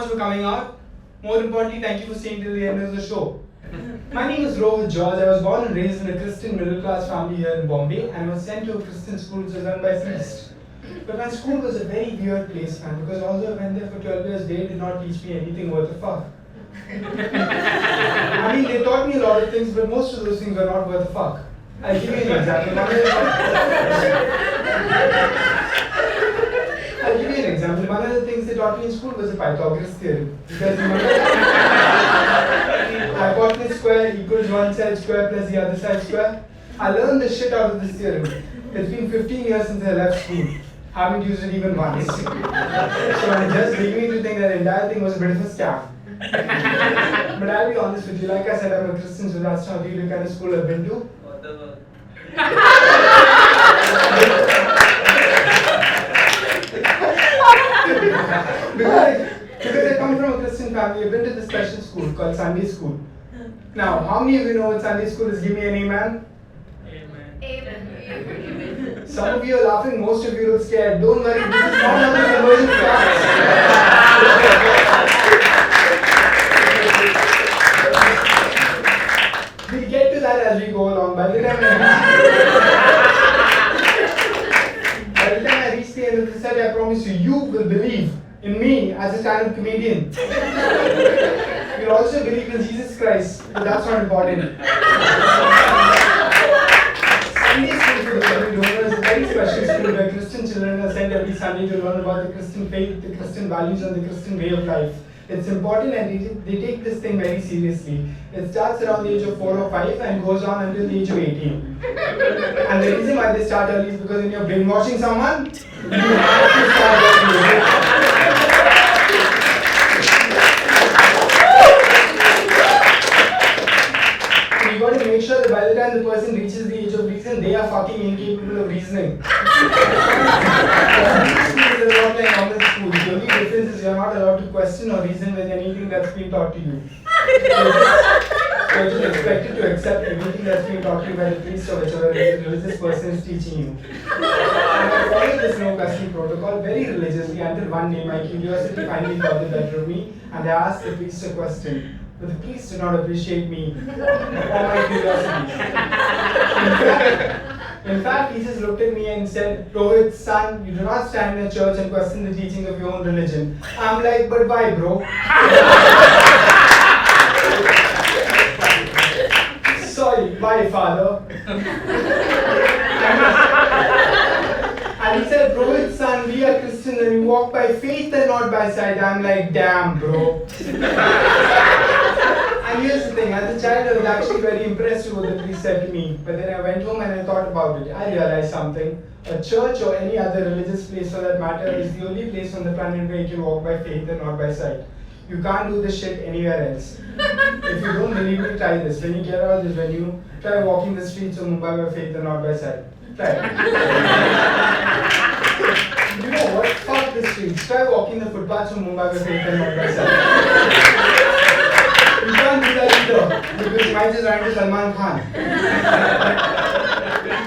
much for coming out. More importantly, thank you for staying till the end of the show. My name is Rohit George. I was born and raised in a Christian middle class family here in Bombay and was sent to a Christian school which was run by priests. But my school was a very weird place, man, because although I went there for 12 years, they did not teach me anything worth a fuck. I mean, they taught me a lot of things, but most of those things were not worth a fuck. I'll give you an example. One of the things they taught me in school was the Pythagoras theorem. Because remember, hypotenuse square equals one side square plus the other side square. I learned the shit out of this theorem. It's been 15 years since I left school. Haven't used it even once. So it just beginning to think that the entire thing was a bit of a scam. But I'll be honest with you, like I said, I'm a Christian, so that's not really the kind of school I've been to. Because I come from a Christian family, I've been to this special school called Sunday school. Now, how many of you know what Sunday school is? Give me an amen. Amen. Some of you are laughing, most of you look scared. Don't worry, this is not another conversion class. We'll get to that as we go along. By the time I reach the end of the study, I promise you, you will believe in me as a stand-up comedian. You'll also believe in Jesus Christ, but that's not important. Sunday school, for those of you who don't know, is a very special school where Christian children are sent every Sunday to learn about the Christian faith, the Christian values, and the Christian way of life. It's important and they take this thing very seriously. It starts around the age of 4 or 5 and goes on until the age of 18. And the reason why they start early is because when you're brainwashing someone, you have to start early. You got to make sure that by the time the person reaches the age of reason, they are fucking incapable of reasoning. Schools are not like normal schools. The only difference is you're not allowed to question or reason with anything that's been taught to you. You're just expected to accept everything that's been taught to you by the priest or whichever religious person is teaching you. And I followed this no question protocol very religiously until one day my curiosity finally got the better of me and I asked the priest a question. But the priest did not appreciate me or my curiosity. In fact, he just looked at me and said, Rohit, son, you do not stand in a church and question the teachings of your own religion. I'm like, but why, bro? Sorry, why, father? And he said, Rohit, son, we are Christians and we walk by faith and not by sight. I'm like, damn, bro. And here's the thing, as a child I was actually very impressed with what the priest said to me. But then I went home and I thought about it. I realized something. A church or any other religious place for that matter is the only place on the planet where you can walk by faith and not by sight. You can't do this shit anywhere else. If you don't believe me, try this. When you get out of this venue, try walking the streets of Mumbai by faith and not by sight. Try it. You know what? Fuck the streets. Try walking the footpaths of Mumbai by faith and not by sight. You can't do that either, because you might just run into Salman Khan.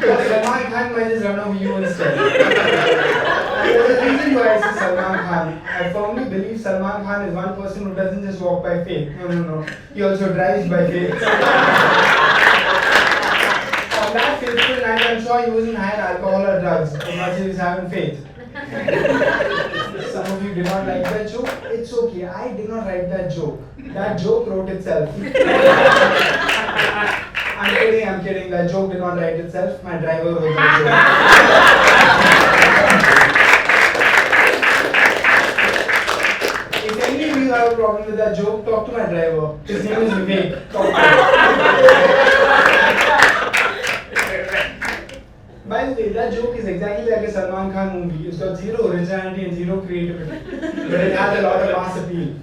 Because Salman Khan might just run over you instead. And there's a reason why I say Salman Khan. I firmly believe Salman Khan is one person who doesn't just walk by faith. No. He also drives by faith. On that fateful night, I'm sure he wasn't high on alcohol or drugs, as much as he was having faith. Some of you did not like that joke. It's okay. I did not write that joke. That joke wrote itself. I'm kidding. That joke did not write itself. My driver wrote that joke. If any of you have a problem with that joke, talk to my driver. His name is Vivek. Talk to him. By the way, that joke is exactly like a Salman Khan movie. It's got zero originality and zero creativity. But it has a lot of mass appeal.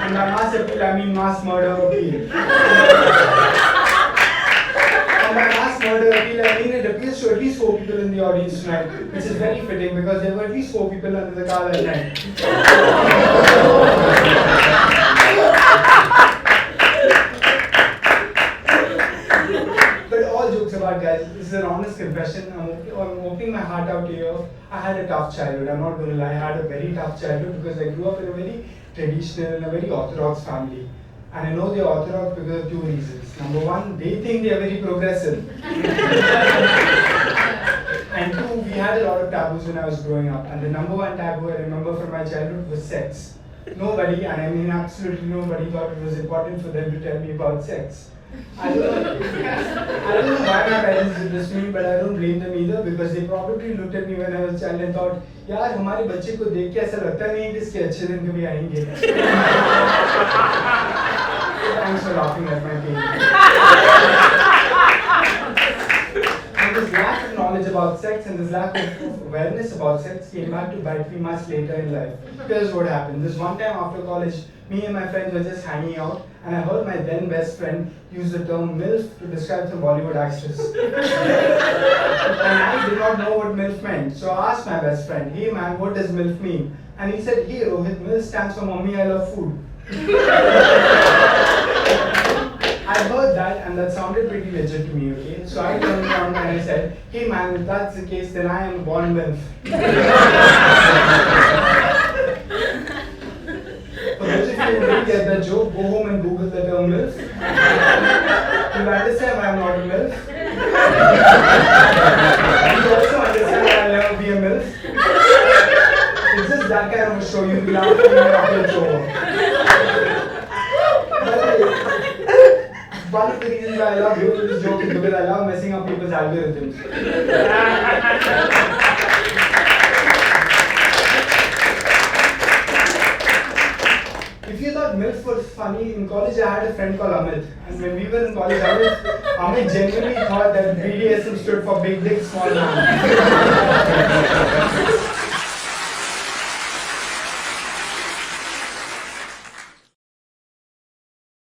And by mass appeal, I mean mass murder appeal. And by mass murder appeal, I mean it appeals to at least 4 people in the audience tonight. Which is very fitting because there were at least 4 people under the car that night. guys, this is an honest confession. I'm opening my heart out here. I had a tough childhood. I'm not going to lie. I had a very tough childhood because I grew up in a very traditional and a very orthodox family. And I know they're orthodox because of two reasons. Number one, they think they're very progressive. And two, we had a lot of taboos when I was growing up. And the number one taboo I remember from my childhood was sex. Nobody, and I mean absolutely nobody, thought it was important for them to tell me about sex. I don't know why my parents did this to me, but I don't blame them either because they probably looked at me when I was a child and thought, यार हमारे बच्चे को देख के ऐसा लगता नहीं है कि इसके अच्छे दिन कभी आएंगे. Thanks for laughing at my pain. And this lack of knowledge about sex and this lack of awareness about sex came back to bite me much later in life. Here's what happened. This one time after college, me and my friends were just hanging out, and I heard my then best friend use the term MILF to describe some Bollywood actress. And I did not know what MILF meant, so I asked my best friend, "Hey man, what does MILF mean?" And he said, "Hey Rohit, MILF stands for Mommy I Love Food." I heard that and that sounded pretty legit to me, okay? So I turned around and I said, "Hey man, if that's the case, then I am born MILF." For those of you who didn't get that joke, go home and Google the term MILF. You'll understand why I'm not a MILF. You also understand why I'll never be a MILF. It's just that kind of a show you laugh at me after it's over. One of the reasons why I love doing this joke is because I love messing up people's algorithms. If you thought MILF was funny, in college I had a friend called Amit. And when we were in college, Amit genuinely thought that BDSM stood for Big Dick Small Man.